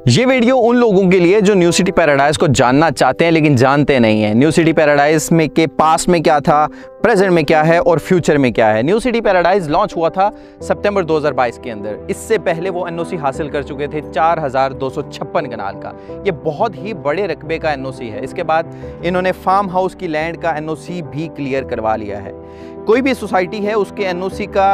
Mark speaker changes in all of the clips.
Speaker 1: ये वीडियो उन लोगों के लिए जो न्यू सिटी पैराडाइज को जानना चाहते हैं लेकिन जानते नहीं हैं। न्यू सिटी पैराडाइज में के पास्ट में क्या था, प्रेजेंट में क्या है और फ्यूचर में क्या है। न्यू सिटी पैराडाइज लॉन्च हुआ था सितंबर 2022 के अंदर। इससे पहले वो एनओसी हासिल कर चुके थे 4256 कनाल का। ये बहुत ही बड़े रकबे का एनओसी है। इसके बाद इन्होंने फार्म हाउस की लैंड का एनओसी भी क्लियर करवा लिया है। कोई भी सोसाइटी है उसके एनओसी का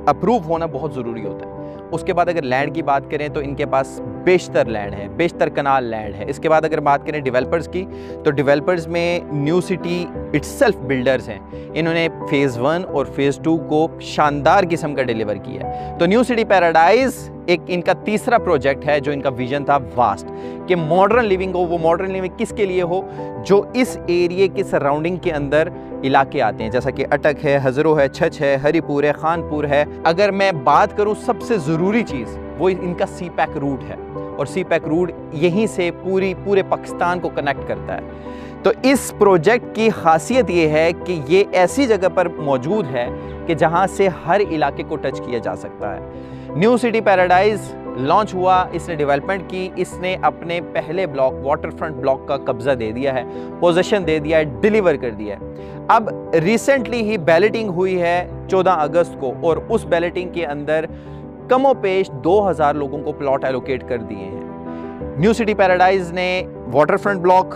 Speaker 1: अप्रूव होना बहुत ज़रूरी होता है। उसके बाद अगर लैंड की बात करें तो इनके पास बेशतर लैंड है, बेशतर कनाल लैंड है। इसके बाद अगर बात करें डेवलपर्स की तो डेवलपर्स में न्यू सिटी इटसेल्फ बिल्डर्स हैं। इन्होंने फेज़ 1 और फेज़ 2 को शानदार किस्म का डिलीवर किया है। तो न्यू सिटी पैराडाइज एक इनका तीसरा प्रोजेक्ट है जो इनका विजन था वास्ट कि मॉडर्न लिविंग हो। वो मॉडर्न लिविंग किसके लिए हो? जो इस एरिया के सराउंडिंग के अंदर इलाके आते हैं, जैसा कि अटक है, हज़रो है, छछ है, हरीपुर है, खानपुर है। अगर मैं बात करूं सबसे ज़रूरी चीज़ वो इनका सी पैक रूट है और सी पैक रूट यहीं से पूरे पाकिस्तान को कनेक्ट करता है। तो इस प्रोजेक्ट की खासियत ये है कि ये ऐसी जगह पर मौजूद है कि जहां से हर इलाके को टच किया जा सकता है। न्यू सिटी पैराडाइज लॉन्च हुआ, इसने डेवलपमेंट की, इसने अपने पहले ब्लॉक वाटर फ्रंट ब्लॉक का कब्जा दे दिया है, पोजीशन दे दिया है, डिलीवर कर दिया है। अब रिसेंटली ही बैलेटिंग हुई है 14 अगस्त को और उस बैलेटिंग के अंदर कमोपेश 2000 लोगों को प्लॉट एलोकेट कर दिए हैं। न्यू सिटी पैराडाइज ने waterfront block,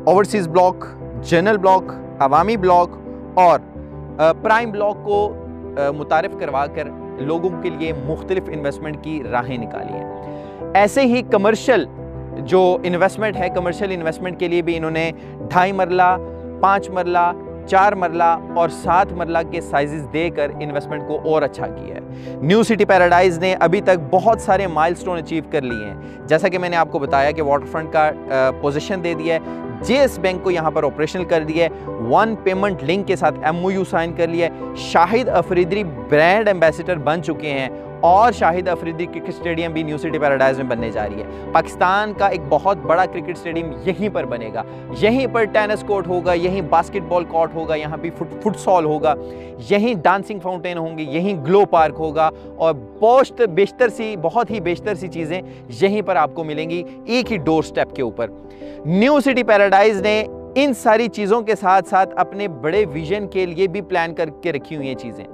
Speaker 1: overseas block, general block, अवामी ब्लॉक और प्राइम ब्लॉक को मुतारिफ करवा कर लोगों के लिए मुख्तलिफ इन्वेस्टमेंट की राहें निकाली हैं। ऐसे ही कमर्शियल जो इन्वेस्टमेंट है, कमर्शियल इन्वेस्टमेंट के लिए भी इन्होंने 2.5 मरला, 5 मरला, 4 मरला और 7 मरला के साइजेस देकर इन्वेस्टमेंट को और अच्छा किया है। न्यू सिटी पैराडाइज ने अभी तक बहुत सारे माइलस्टोन अचीव कर लिए हैं। जैसा कि मैंने आपको बताया कि वाटर फ्रंट का पोजीशन दे दिया है, जेएस बैंक को यहाँ पर ऑपरेशनल कर दिया है, 1 पेमेंट लिंक के साथ एमओयू साइन कर लिया है, शाहिद अफरीदी ब्रांड एम्बेसडर बन चुके हैं और शाहिद अफरीदी क्रिकेट स्टेडियम भी न्यू सिटी पैराडाइज में बनने जा रही है। पाकिस्तान का एक बहुत बड़ा क्रिकेट स्टेडियम यहीं पर बनेगा। यहीं पर टेनिस कोर्ट होगा, यहीं बास्केटबॉल कोर्ट होगा, यहाँ पे फुटसॉल होगा, यहीं डांसिंग फाउंटेन होंगे, यहीं ग्लो पार्क होगा और बहुत ही बेशतर सी चीज़ें यहीं पर आपको मिलेंगी एक ही डोर स्टेप के ऊपर। न्यू सिटी पैराडाइज ने इन सारी चीज़ों के साथ साथ अपने बड़े विजन के लिए भी प्लान करके रखी हुई हैं चीज़ें।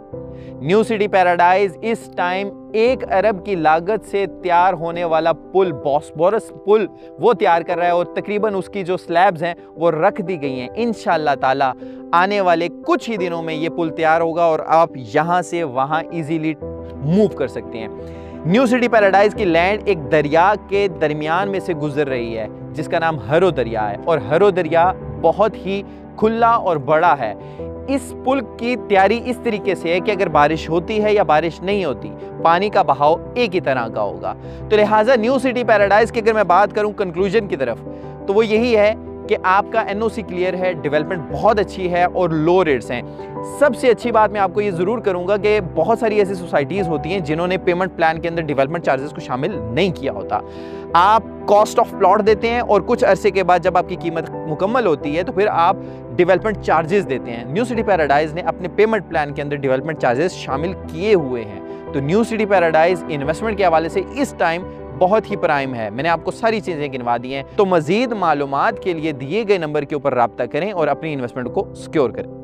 Speaker 1: न्यू सिटी पैराडाइज इस टाइम 1 अरब की लागत से तैयार होने वाला पुल, बॉस्फोरस पुल, वो तैयार कर रहा है और तकरीबन उसकी जो स्लैब्स हैं वो रख दी गई हैं। इंशाअल्लाह ताला आने वाले कुछ ही दिनों में ये पुल तैयार होगा और आप यहाँ से वहाँ इजीली मूव कर सकते हैं। न्यू सिटी पैराडाइज की लैंड एक दरिया के दरमियान में से गुजर रही है जिसका नाम हरो दरिया है और हरो दरिया बहुत ही खुला और बड़ा है। इस पुल की तैयारी इस तरीके से है कि अगर बारिश होती है या बारिश नहीं होती, पानी का बहाव एक ही तरह का होगा। तो लिहाजा न्यू सिटी पैराडाइज की अगर मैं बात करूं कंक्लूजन की तरफ तो वो यही है कि आपका एनओसी क्लियर है, डेवलपमेंट बहुत अच्छी है और लो रेट्स हैं। सबसे अच्छी बात मैं आपको ये ज़रूर करूंगा कि बहुत सारी ऐसी सोसाइटीज़ होती हैं जिन्होंने पेमेंट प्लान के अंदर डेवलपमेंट चार्जेस को शामिल नहीं किया होता। आप कॉस्ट ऑफ प्लॉट देते हैं और कुछ अरसे के बाद जब आपकी कीमत मुकम्मल होती है तो फिर आप डेवलपमेंट चार्जेस देते हैं। न्यू सिटी पैराडाइज ने अपने पेमेंट प्लान के अंदर डेवलपमेंट चार्जेस शामिल किए हुए हैं। तो न्यू सिटी पैराडाइज इन्वेस्टमेंट के हवाले से इस टाइम बहुत ही प्राइम है। मैंने आपको सारी चीज़ें गिनवा दी हैं। तो मज़ीद मालूमात के लिए दिए गए नंबर के ऊपर राब्ता करें और अपनी इन्वेस्टमेंट को सिक्योर करें।